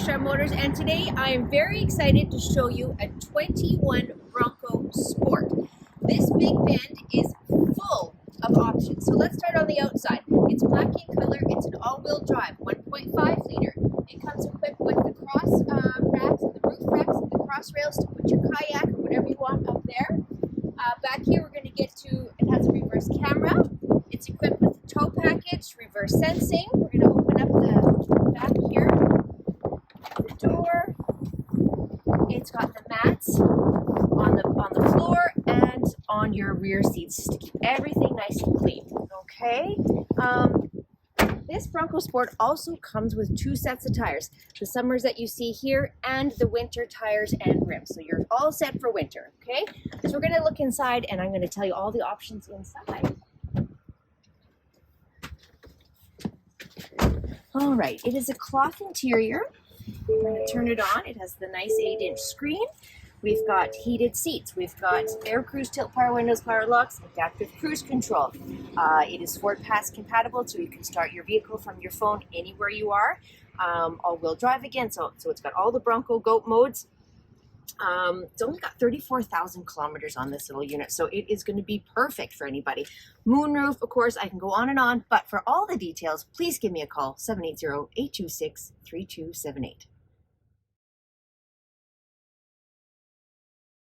Ducharme Motors, and today I am very excited to show you a 21 Bronco Sport. This big bend is full of options. So let's start on the outside. It's black in color, it's an all-wheel drive, 1.5 liter. It comes equipped with the cross racks, the roof racks, and the cross rails to put your kayak or whatever you want up there. Back here we're going to get to, it has a reverse camera. It's equipped with a tow package, reverse sensing. We're going to open up the back here, the door. It's got the mats on the floor and on your rear seats to keep everything nice and clean. Okay. This Bronco Sport also comes with 2 sets of tires, the summers that you see here and the winter tires and rims. So you're all set for winter, okay? So we're going to look inside and I'm going to tell you all the options inside. All right, it is a cloth interior. I'm going to turn it on. It has the nice 8-inch screen. We've got heated seats. We've got air cruise, tilt power windows, power locks, adaptive cruise control. It is FordPass compatible, so you can start your vehicle from your phone anywhere you are. All-wheel drive again, so it's got all the Bronco GOAT modes. It's only got 34,000 kilometers on this little unit, so it is going to be perfect for anybody. MoonRoof, of course, I can go on and on, but for all the details, please give me a call, 780-826-3278.